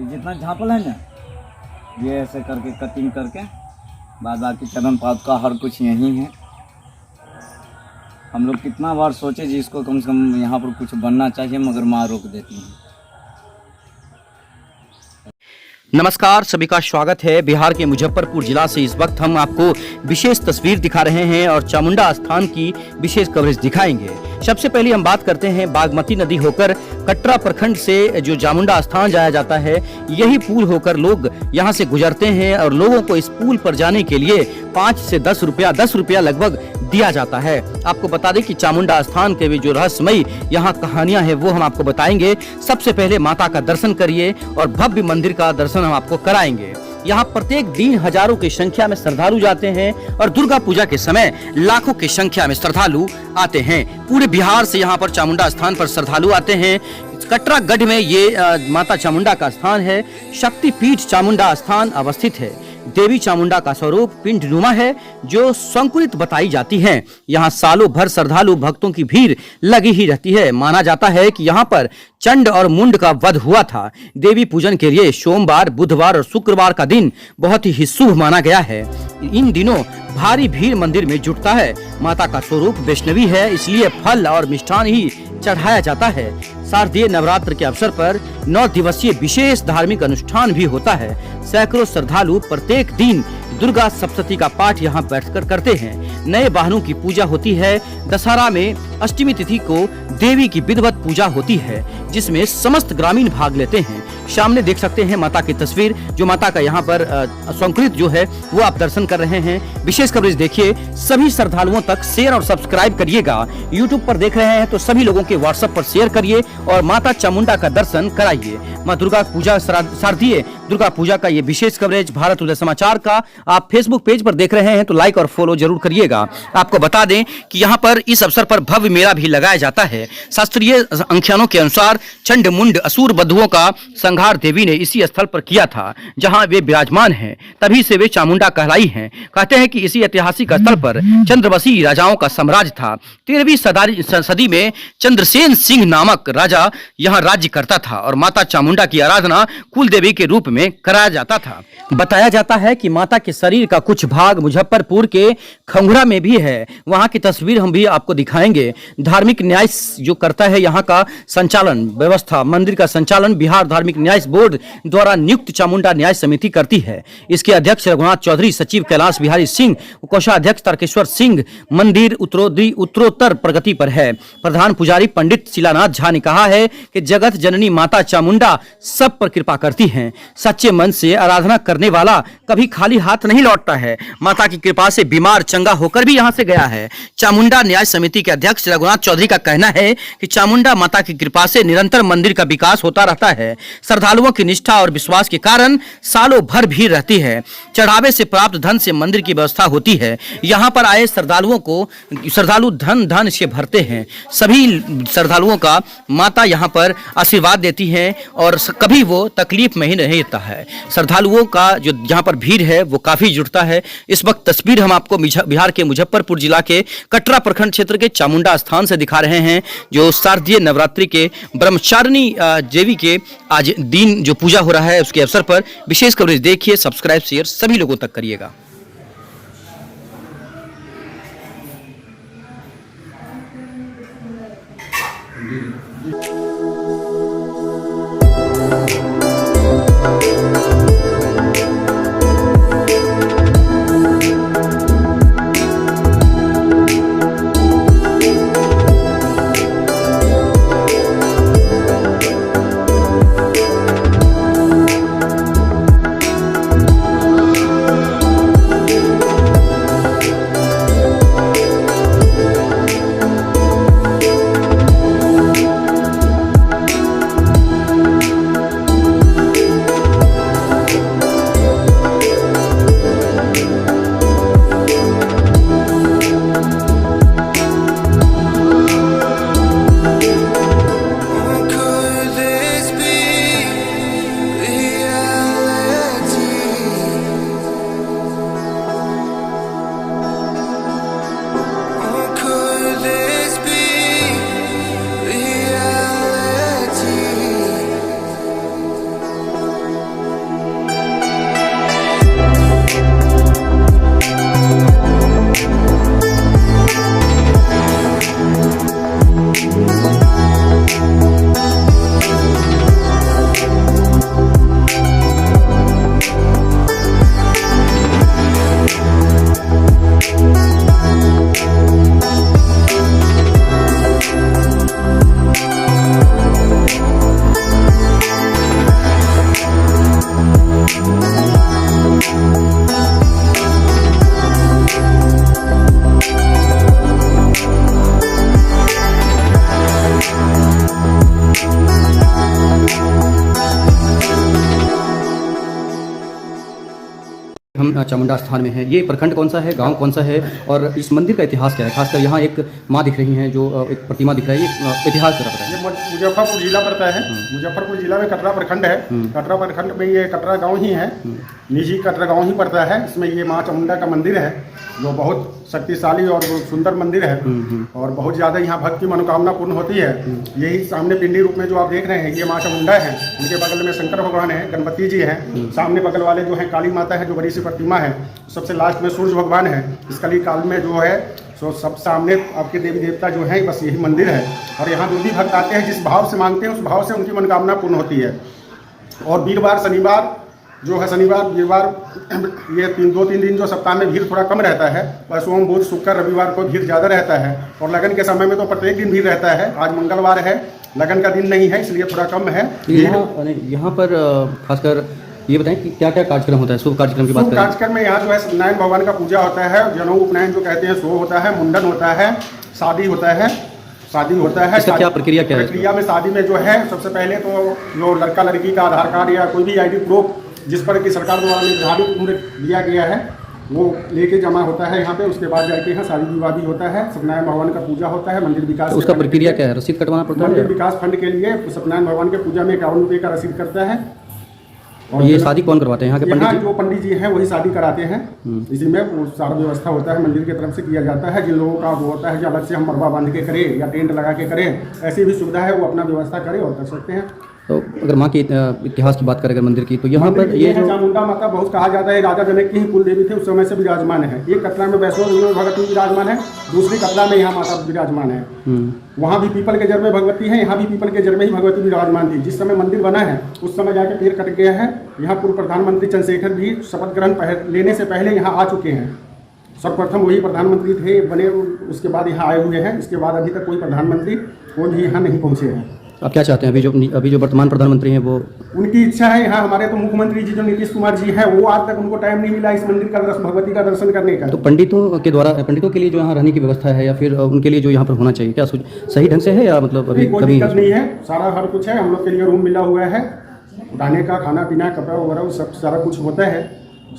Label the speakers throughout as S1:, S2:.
S1: ये जितना झापल है ना, ये ऐसे करके कटिंग करके बाद बाकी चरण पात का हर कुछ यहीं है। हम लोग कितना बार सोचे जी इसको कम से कम यहाँ पर कुछ बनना चाहिए, मगर माँ रोक देती है।
S2: नमस्कार, सभी का स्वागत है। बिहार के मुजफ्फरपुर जिला से इस वक्त हम आपको विशेष तस्वीर दिखा रहे हैं और चामुंडा स्थान की विशेष कवरेज दिखाएंगे। सबसे पहले हम बात करते हैं बागमती नदी होकर कटरा प्रखंड से जो चामुंडा स्थान जाया जाता है, यही पुल होकर लोग यहां से गुजरते हैं और लोगों को इस पुल पर जाने के लिए 5 से 10 रुपया लगभग दिया जाता है। आपको बता दें कि चामुंडा स्थान के भी जो रहस्यमयी यहाँ कहानियां हैं वो हम आपको बताएंगे। सबसे पहले माता का दर्शन करिए और भव्य मंदिर का दर्शन हम आपको कराएंगे। यहाँ प्रत्येक दिन हजारों की संख्या में श्रद्धालु जाते हैं और दुर्गा पूजा के समय लाखों की संख्या में श्रद्धालु आते हैं। पूरे बिहार से यहाँ पर चामुंडा स्थान पर श्रद्धालु आते हैं। कटरा गढ़ में ये माता चामुंडा का स्थान है। शक्तिपीठ चामुंडा स्थान अवस्थित है। देवी चामुंडा का स्वरूप पिंडनुमा है जो संकुलित बताई जाती है। यहाँ सालों भर श्रद्धालु भक्तों की भीड़ लगी ही रहती है। माना जाता है कि यहाँ पर चंड और मुंड का वध हुआ था। देवी पूजन के लिए सोमवार, बुधवार और शुक्रवार का दिन बहुत ही शुभ माना गया है। इन दिनों भारी भीड़ मंदिर में जुटता है। माता का स्वरूप वैष्णवी है, इसलिए फल और मिष्ठान ही चढ़ाया जाता है। शारदीय नवरात्र के अवसर पर 9 दिवसीय विशेष धार्मिक अनुष्ठान भी होता है। सैकड़ों श्रद्धालु प्रत्येक दिन दुर्गा सप्तशती का पाठ यहाँ बैठकर करते हैं। नए वाहनों की पूजा होती है। दशहरा में अष्टमी तिथि को देवी की विधिवत पूजा होती है, जिसमें समस्त ग्रामीण भाग लेते हैं। सामने देख सकते हैं माता की तस्वीर, जो माता का यहाँ पर संकलित जो है वो आप दर्शन कर रहे हैं। विशेष कवरेज देखिए, सभी श्रद्धालुओं तक शेयर और सब्सक्राइब करिएगा। यूट्यूब पर देख रहे हैं तो सभी लोगों के व्हाट्सएप पर शेयर करिए और माता चामुंडा का दर्शन कराइए। माँ दुर्गा पूजा, शारदीय दुर्गा पूजा का ये विशेष कवरेज भारत उदय समाचार का आप फेसबुक पेज पर देख रहे हैं तो लाइक और फॉलो जरूर करिएगा। आपको बता दें कि यहाँ पर इस अवसर पर भव्य मेला भी लगाया जाता है। शास्त्रीय आख्यानों के अनुसार चंड मुंड असुर बंधुओं का संहार देवी ने इसी स्थल पर किया था जहाँ वे विराजमान हैं, तभी से वे चामुंडा कहलाई हैं। कहते हैं कि इसी ऐतिहासिक स्थल पर चंद्रवशी राजाओं का साम्राज्य था। 13वीं सदी में चंद्रसेन सिंह नामक राजा यहाँ राज्य करता था और माता चामुंडा की आराधना कुल देवी के रूप में कराया जाता था। बताया जाता है कि माता के शरीर का कुछ भाग मुजफ्फरपुर के खंगुरा में भी है। वहां की तस्वीर हम भी आपको दिखाएंगे। धार्मिक न्याय जो करता है यहाँ का संचालन व्यवस्था, मंदिर का संचालन बिहार धार्मिक न्याय बोर्ड द्वारा नियुक्त चामुंडा न्याय समिति करती है। इसके अध्यक्ष रघुनाथ चौधरी, सचिव कैलाश बिहारी सिंह, कोषाध्यक्ष तारकेश्वर सिंह। मंदिर उत्तरोत्तर प्रगति पर है। प्रधान पुजारी पंडित शिलानाथ झा ने कहा है कि जगत जननी माता चामुंडा सब पर कृपा करती हैं। सच्चे मन से आराधना करने वाला कभी खाली हाथ नहीं लौटता है। माता की कृपा से बीमार चंगा होकर भी यहाँ से गया है। चामुंडा न्याय समिति के अध्यक्ष रघुनाथ चौधरी का कहना है कि चामुंडा माता की कृपा से निरंतर मंदिर का विकास होता रहता है। श्रद्धालुओं की निष्ठा और विश्वास के कारण सालों भर भीड़ रहती है। चढ़ावे से प्राप्त धन से मंदिर की व्यवस्था होती है। यहाँ पर आए श्रद्धालु धन से भरते हैं। सभी श्रद्धालुओं का माता यहाँ पर आशीर्वाद देती है और कभी वो तकलीफ में ही नहीं रहता है। श्रद्धालुओं का जो यहाँ पर भीड़ है वो काफी जुटता है। इस वक्त तस्वीर हम आपको बिहार के मुजफ्फरपुर जिला के कटरा प्रखंड क्षेत्र के चामुंडा स्थान से दिखा रहे हैं, जो शारदीय नवरात्रि के ब्रह्मचारिणी देवी के आज दिन जो पूजा हो रहा है उसके अवसर पर विशेष कवरेज देखिए। सब्सक्राइब शेयर सभी लोगों तक करिएगा। हम चामुंडा स्थान में हैं। ये प्रखंड कौन सा है, गांव कौन सा है और इस मंदिर का इतिहास क्या है? खासकर यहाँ एक माँ दिख रही हैं, जो एक प्रतिमा दिख रही है, ये इतिहास जरा बताएं।
S3: ये मुजफ्फरपुर जिला पड़ता है। मुजफ्फरपुर जिला में कटरा प्रखंड है। कटरा प्रखंड में ये कटरा गांव ही है, निजी कटरा गांव ही पड़ता है। इसमें ये माँ चामुंडा का मंदिर है, जो बहुत शक्तिशाली और सुंदर मंदिर है और बहुत ज़्यादा यहाँ भक्त की मनोकामना पूर्ण होती है। यही सामने पिंडी रूप में जो आप देख रहे हैं, ये माँ चामुंडा है। उनके बगल में शंकर भगवान है, गणपति जी हैं। सामने बगल वाले जो है काली माता है, जो बड़ी सी प्रतिमा है। सबसे लास्ट में सूर्य भगवान है। इस कली काल में जो है सो सब सामने आपके देवी देवता जो हैं, बस यही मंदिर है। और यहाँ जो भी भक्त आते हैं, जिस भाव से मांगते हैं, उस भाव से उनकी मनोकामना पूर्ण होती है। और वीरवार शनिवार जो है, शनिवार वीरवार ये 2-3 दिन जो सप्ताह में भीड़ थोड़ा कम रहता है। पर सोम बुध शुक्र रविवार को भीड़ ज़्यादा रहता है। और लगन के समय में तो प्रत्येक दिन भीड़ रहता है। आज मंगलवार है, लगन का दिन नहीं है, इसलिए थोड़ा कम है।
S2: यहाँ पर खासकर ये बताएं कि क्या क्या कार्यक्रम होता है, शुभ कार्यक्रम की बात करें।
S3: कार्यक्रम में यहाँ जो है सत्यनारायण भगवान का पूजा होता है, जनेऊ उपनयन जो कहते हैं सो होता है, मुंडन होता है, शादी होता है।
S2: इसका क्या प्रक्रिया क्या है?
S3: प्रक्रिया में शादी में जो है सबसे पहले तो जो लड़का लड़की का आधार कार्ड या कोई भी ID प्रूफ जिस पर कि सरकार द्वारा निर्धारित उम्र दिया गया है, वो लेके जमा होता है यहाँ पे। उसके बाद जाके यहाँ शादी विवाह भी होता है। सत्यनारायण भगवान का पूजा होता है। मंदिर विकास
S2: उसका प्रक्रिया क्या है? रसीद कटवाना पड़ता है?
S3: मंदिर विकास फंड के लिए सत्यनारायण भगवान के पूजा में 51 रुपये का रसीद करता है।
S2: और ये शादी कौन करवाते हैं? यहाँ के पंडित जी?
S3: जो पंडित जी हैं वही शादी कराते हैं। इसी में वो सारा व्यवस्था होता है, मंदिर की तरफ से किया जाता है। जिन लोगों का वो होता है कि अलग से हम मरबा बांध के करें या टेंट लगा के करें, ऐसी भी सुविधा है, वो अपना व्यवस्था करें और कर सकते हैं।
S2: तो अगर माँ के इतिहास की बात करें अगर मंदिर की, तो यहाँ पर ये जो
S3: चामुंडा माता बहुत कहा जाता है, राजा जनक की ही कुल देवी थे, उस समय से विराजमान है। एक कटरा में वैष्णो भगवती विराजमान है, दूसरी कटरा में यहाँ माता विराजमान है। वहाँ भी पीपल के जड़ में भगवती है, यहाँ भी पीपल के जड़ में ही भगवती विराजमान थी। जिस समय मंदिर बना है उस समय जाके पेड़ कट गया है। यहाँ पूर्व प्रधानमंत्री चंद्रशेखर भी शपथ ग्रहण लेने से पहले यहाँ आ चुके हैं। सर्वप्रथम वही प्रधानमंत्री थे बने, उसके बाद यहाँ आए हुए हैं। इसके बाद अभी तक कोई प्रधानमंत्री कोई भी यहाँ नहीं पहुँचे हैं।
S2: आप क्या चाहते हैं? अभी जो वर्तमान प्रधानमंत्री हैं, वो
S3: उनकी इच्छा है यहाँ हमारे तो मुख्यमंत्री जी जो नीतीश कुमार जी हैं, वो आज तक उनको टाइम नहीं मिला इस मंदिर का दर्शन, भगवती का दर्शन करने का।
S2: तो पंडितों के लिए जो यहाँ रहने की व्यवस्था है या फिर उनके लिए जो यहाँ पर होना चाहिए, क्या सही ढंग से है या मतलब अभी
S3: कोई दिक्कत नहीं है? सारा हर कुछ है। हम लोग के लिए रूम मिला हुआ है, रहने का, खाना पीना, कपड़ा वगैरह सब सारा कुछ होता है।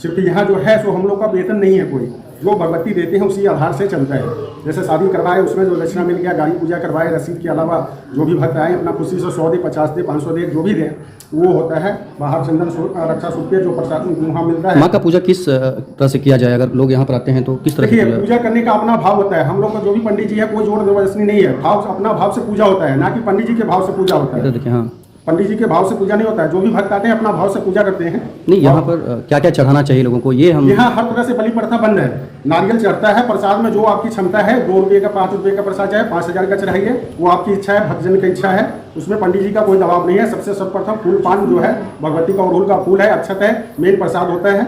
S3: सिर्फ यहाँ जो है सो हम लोग का वेतन नहीं है कोई, जो भगवती देते हैं उसी आधार से चलता है। जैसे शादी करवाए उसमें जो दक्षिणा मिल गया, गाड़ी पूजा करवाए, रसीद के अलावा जो भी भक्त आए अपना खुशी से 100 दे, 50 दे, 500 दे, जो भी दे वो होता है। बाहर चंदन रक्षा सूप के जो प्रसाद वहाँ मिलता है।
S2: माँ का पूजा किस तरह से किया जाए? अगर लोग यहाँ पर आते हैं तो किस तरह से
S3: पूजा करने का अपना भाव होता है। हम लोग का जो भी पंडित जी है कोई जोर जबरदस्ती नहीं है, भाव अपना भाव से पूजा होता है, ना कि पंडित जी के भाव से पूजा होता है।
S2: देखिए, हाँ,
S3: पंडित जी के भाव से पूजा नहीं होता है। जो भी भक्त आते हैं अपना भाव से पूजा करते हैं।
S2: नहीं, यहाँ पर क्या क्या चढ़ाना चाहिए लोगों को? ये हम
S3: यहाँ हर तरह से बलि प्रथा बंद है। नारियल चढ़ता है, प्रसाद में जो आपकी क्षमता है, 2 रुपये का 5 रुपये का प्रसाद चाहे 5000 का चढ़ाइए, वो आपकी इच्छा है, भक्तजन की इच्छा है। उसमें पंडित जी का कोई दबाव नहीं है। सबसे सर्वप्रथम फूल पान जो है भगवती का अड़हुल का फूल है, अक्षत है, मेन प्रसाद होता है।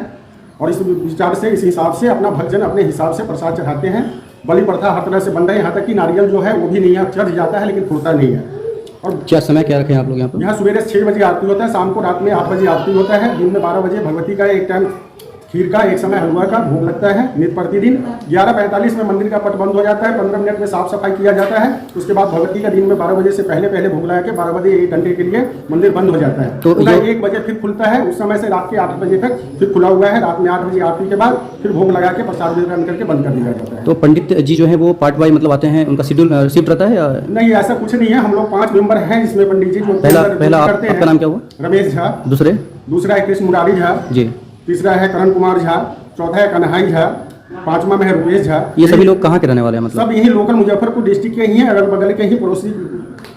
S3: और इस विचार से, इस हिसाब से अपना भक्तजन अपने हिसाब से प्रसाद चढ़ाते हैं। बलि प्रथा हर तरह से बंद है। यहाँ तक कि नारियल जो है वो भी नहीं चढ़ जाता है, लेकिन फूलता नहीं है। और
S2: क्या समय क्या रखें आप लोग यहाँ पर?
S3: यहाँ सुबह 6 बजे आरती होता है, शाम को रात में 8 बजे आरती होता है, दिन में 12 बजे भगवती का एक टाइम खीर का, एक समय हलवा का भोग लगता है नित्य प्रतिदिन। 11:45 में मंदिर का पट बंद हो जाता है। 15 मिनट में साफ सफाई किया जाता है। उसके बाद भगवती का दिन में 12 बजे से पहले भोग लगा के 12 बजे 1 घंटे के लिए मंदिर बंद हो जाता है। तो 1 बजे फिर खुलता है। उस समय से रात के 8 बजे तक फिर खुला हुआ है। रात में 8 बजे आरती के बाद फिर भोग लगा के प्रसाद वितरण करके बंद कर दिया जाता है।
S2: तो पंडित जी जो है वो पार्ट वाइज मतलब आते हैं, उनका शेड्यूल शिफ्ट रहता है या
S3: नहीं? ऐसा कुछ नहीं है। हम लोग 5 मेंबर हैं इसमें। पंडित जी जो
S2: पहला आपका नाम क्या हुआ?
S3: रमेश झा। दूसरा है कृष्ण मुरारी झा जी। तीसरा है करण कुमार झा। चौथा है कन्हई झा। 5वां में है रुपेश झा।
S2: ये सभी लोग कहाँ के रहने वाले हैं? मतलब
S3: सब यही लोकल मुजफ्फरपुर डिस्ट्रिक्ट के ही हैं, अगल बगल के ही पड़ोसी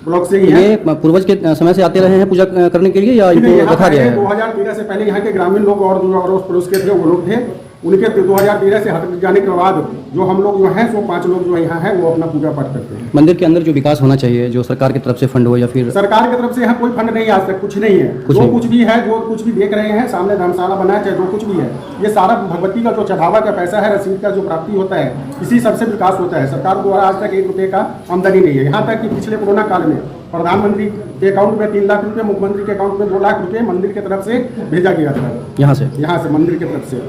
S3: ब्लॉक से ही हैं।
S2: ये पूर्वज के समय से आते रहे हैं पूजा करने के लिए या इनको रखा गया है?
S3: 2013 से पहले यहाँ के ग्रामीण लोग और जो अड़ोस पड़ोस के थे वो लोग थे। उनके 2013 से हट जाने के बाद जो हम लोग जो हैं सो 5 लोग जो यहाँ हैं वो अपना पूजा पाठ करते हैं।
S2: मंदिर के अंदर जो विकास होना चाहिए, जो सरकार की तरफ से फंड हो या फिर
S3: सरकार की तरफ से यहाँ कोई फंड नहीं, आज तक कुछ नहीं है। जो कुछ भी है, जो कुछ भी देख रहे हैं सामने धर्मशाला बना है, चाहे जो कुछ भी है, ये सारा भगवती का जो चढ़ावा का पैसा है, रसीद का जो प्राप्ति होता है, इसी सबसे विकास होता है। सरकार द्वारा आज तक 1 रुपये का आमदनी नहीं है। यहाँ तक कि पिछले कोरोना काल में प्रधानमंत्री के अकाउंट में 3 लाख रुपये, मुख्यमंत्री के अकाउंट में 2 लाख रुपये मंदिर की तरफ से भेजा गया था। यहाँ से मंदिर की तरफ से।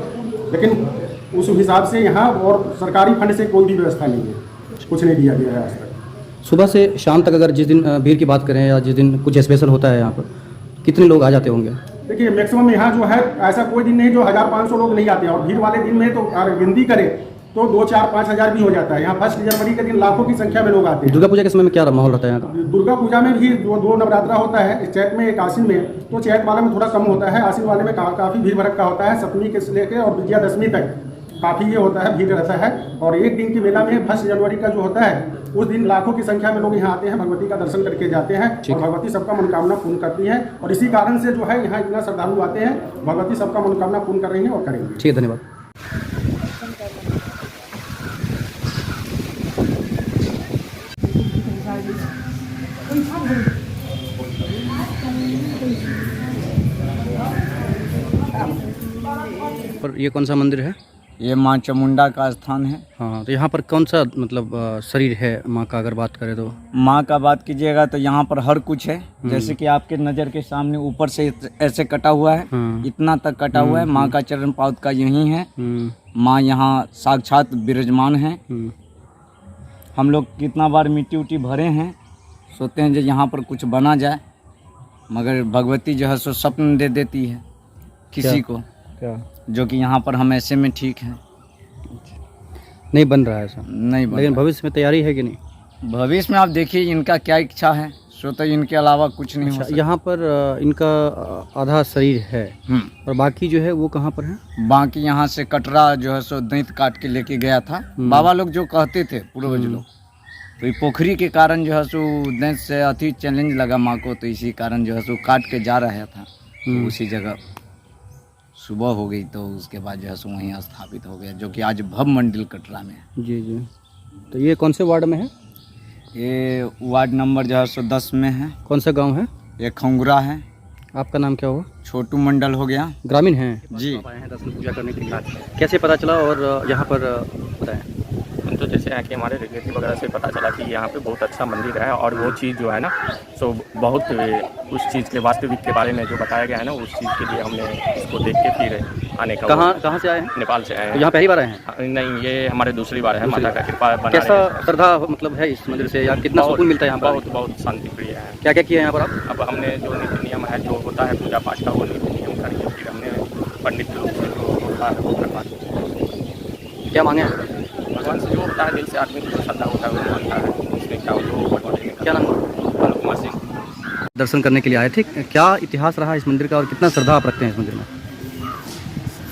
S3: लेकिन उस हिसाब से यहाँ और सरकारी फंड से कोई भी व्यवस्था नहीं है, कुछ नहीं दिया गया है आज तक।
S2: सुबह से शाम तक अगर जिस दिन भीड़ की बात करें या जिस दिन कुछ स्पेशल होता है यहाँ पर, कितने लोग आ जाते होंगे?
S3: देखिए मैक्सिमम यहाँ जो है ऐसा कोई दिन नहीं जो 1500 लोग नहीं आते हैं, और भीड़ वाले दिन में तो अगर गिनती करें तो 2, 4, 5 हज़ार भी हो जाता है। यहाँ 1 जनवरी के दिन लाखों की संख्या में लोग आते हैं।
S2: दुर्गा पूजा के समय में क्या माहौल रहता है यहाँ का?
S3: दुर्गा पूजा में भी दो नवरात्रा होता है, चैत में एक आश्विन में, तो चैत वाले में थोड़ा कम होता है, आश्विन वाले में काफ़ी भीड़ भड़का होता है। सप्तमी के से लेकर और विजयादशमी तक काफ़ी ये होता है, भीड़ रहता है। और एक दिन की मेला में 1 जनवरी का जो होता है उस दिन लाखों की संख्या में लोग यहाँ आते हैं, भगवती का दर्शन करके जाते हैं और भगवती सबका मनोकामना पूर्ण करती है। और इसी कारण से जो है यहाँ इतना श्रद्धालु आते हैं, भगवती सबका मनोकामना पूर्ण कर रही है और करेंगे।
S2: ठीक है, धन्यवाद। और ये कौन सा मंदिर है?
S1: ये माँ चामुंडा का स्थान है।
S2: हाँ, तो यहाँ पर कौन सा मतलब शरीर है माँ का, अगर बात करें तो?
S1: माँ का बात कीजिएगा तो यहाँ पर हर कुछ है, जैसे कि आपके नज़र के सामने ऊपर से ऐसे कटा हुआ है, इतना तक कटा हुआ है। माँ का चरण पाद का यही है। माँ यहाँ साक्षात विराजमान है। हम लोग कितना बार मिट्टी उट्टी भरे हैं, सोचते हैं जो यहाँ पर कुछ बना जाए, मगर भगवती जो है सो स्वप्न दे देती है किसी को,
S2: क्या
S1: जो कि यहाँ पर हम ऐसे में ठीक हैं।
S2: नहीं बन रहा है ऐसा?
S1: नहीं बन
S2: लेकिन
S1: रहा।
S2: भविष्य में तैयारी है कि नहीं?
S1: भविष्य में आप देखिए इनका क्या इच्छा है, सो तो इनके अलावा कुछ नहीं हो सकता।
S2: यहाँ पर इनका आधा शरीर है और बाकी जो है वो कहाँ पर है?
S1: बाकी यहाँ से कटरा जो है सो दैंत काट के लेके गया था। बाबा लोग जो कहते थे पूर्वज लोग, तो ये पोखरी के कारण जो है सो दैंत से अति चैलेंज लगा माँ को, तो इसी कारण जो है सो काट के जा रहा था। तो उसी जगह सुबह हो गई, तो उसके बाद जो है सो वहीं स्थापित हो गया, जो कि आज भव मंडल कटरा में है।
S2: जी जी। तो ये कौन से वार्ड में है?
S1: ये वार्ड नंबर जो है सो 10 में है।
S2: कौन सा गांव है?
S1: ये खंगुरा है।
S2: आपका नाम क्या हुआ?
S1: छोटू मंडल हो गया।
S2: ग्रामीण हैं
S1: जी।
S2: आए हैं दर्शन पूजा करने के लिए, कैसे पता चला और यहाँ पर बताएं?
S4: हम तो जैसे यहाँ के हमारे रिलेटिव वगैरह से पता चला कि यहाँ पे बहुत अच्छा मंदिर है, और वो चीज़ जो है ना सो बहुत उस चीज़ के वास्तविक के बारे में जो बताया गया है ना, उस चीज़ के लिए हमने इसको देख के फिर आने का।
S2: कहाँ से आए हैं?
S4: नेपाल से आए
S2: तो
S4: हैं।
S2: यहाँ पहली बार आए हैं?
S4: नहीं, ये हमारे दूसरी बार है। माता का कृपा बना
S2: कैसा
S4: रहे हैं।
S2: श्रद्धा मतलब है इस मंदिर से, या कितना सुकून मिलता है यहाँ पर?
S4: बहुत बहुत शांति प्रिय है।
S2: क्या क्या किया है यहाँ पर आप?
S4: अब हमने जो नीति नियम है जो होता है पूजा पाठ का, वो नीति नियम करके फिर हमने पंडित लोग से जो होता है वो करवा दिया।
S2: क्या मांगे हैं?
S4: भगवान से जो होता है, दिल से आदमी को श्रद्धा होता है वो मानता है, उसमें क्या हो जो भगवान ने
S2: क्या नाम?
S4: अनुप कुमार सिंह।
S2: दर्शन करने के लिए आए थे, क्या इतिहास रहा इस मंदिर का और कितना श्रद्धा आप रखते हैं इस मंदिर में?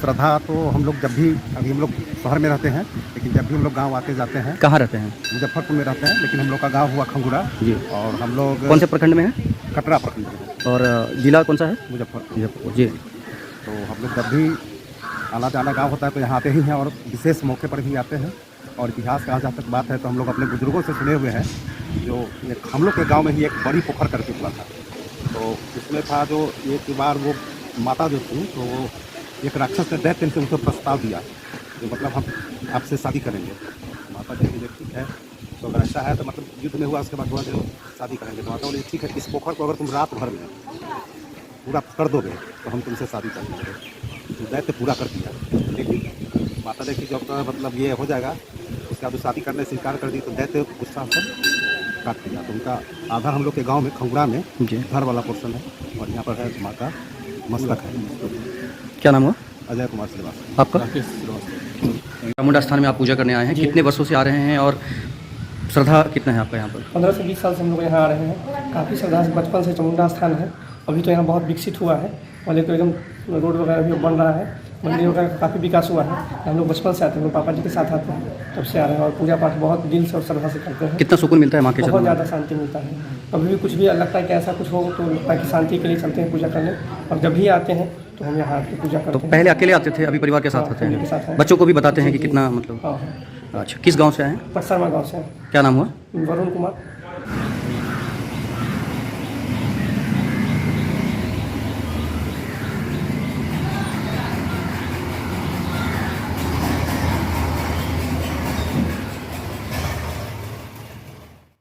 S3: श्रद्धा तो हम लोग जब भी, अभी हम लोग शहर में रहते हैं, लेकिन जब भी हम लोग गांव आते जाते हैं।
S2: कहाँ रहते हैं?
S3: मुजफ्फरपुर में रहते हैं, लेकिन हम लोग का गांव हुआ खंगुरा
S2: जी।
S3: और हम लोग
S2: कौन से प्रखंड में है?
S3: कटरा प्रखंड में,
S2: और जिला कौन सा है?
S3: मुजफ्फरपुर।
S2: जी।
S3: तो हम लोग जब भी आना जाना गाँव होता है तो यहाँ आते ही हैं, और विशेष मौके पर भी आते हैं। और इतिहास का जहाँ तक बात है तो हम लोग अपने बुजुर्गों से सुने हुए हैं, जो हम लोग के गांव में ही एक बड़ी पोखर करके हुआ था। तो इसमें था जो एक बार वो माता जो थी, तो वो एक राक्षस ने दैत्य से उनको प्रस्ताव दिया, तो मतलब हम आपसे शादी करेंगे। माता जी बोली ठीक है, तो अगर ऐसा है तो मतलब युद्ध में हुआ, उसके बाद हुआ जो शादी करेंगे। तो माता बोली ठीक है, इस पोखर को अगर तुम रात भर में पूरा कर दोगे तो हम तुमसे शादी कर देंगे। तो दैत्य पूरा कर दिया, लेकिन माता देखी जब मतलब ये हो जाएगा, उसके बाद शादी करने से इनकार कर दी, तो दैत्य गुस्सा से काट दिया। तो उनका आधार हम लोग के गांव में खंगुरा में घर वाला पोर्शन है, और यहाँ पर है माँ का मस्तक है।
S2: क्या नाम हुआ?
S3: अजय कुमार श्रीवास्तव।
S2: आपका? चामुंडा स्थान में आप पूजा करने आए हैं, कितने वर्षों से आ रहे हैं और श्रद्धा कितना है आपका यहाँ पर?
S5: 15 से 20 साल से हम लोग यहाँ आ रहे हैं। काफ़ी श्रद्धा से बचपन से चामुंडा स्थान है। अभी तो यहाँ बहुत विकसित हुआ है, पहले तो एकदम रोड वगैरह भी बन रहा है, मंदिर वगैरह का काफ़ी विकास हुआ है। हम लोग बचपन से आते हैं, पापा जी के साथ आते हैं, तब से आ रहे हैं, और पूजा पाठ बहुत दिल से और श्रद्धा से करते हैं।
S2: कितना सुकून मिलता है माँ के
S5: बहुत
S2: चरणों में?
S5: ज़्यादा शांति मिलता है। कभी भी कुछ भी लगता है कि ऐसा कुछ हो तो लगता है कि शांति के लिए चलते हैं पूजा करने, और जब भी आते हैं तो हम यहाँ आके पूजा
S2: तो
S5: करते हैं।
S2: पहले अकेले आते थे, अभी परिवार के साथ
S5: हाँ,
S2: आते
S5: फैमिली के साथ
S2: हैं?
S5: हैं।
S2: बच्चों को भी बताते हैं कि कितना मतलब?
S5: हाँ हाँ।
S2: अच्छा, किस गांव से आए हैं?
S5: पटसरमा गाँव से हैं।
S2: क्या नाम हुआ?
S5: वरुण कुमार।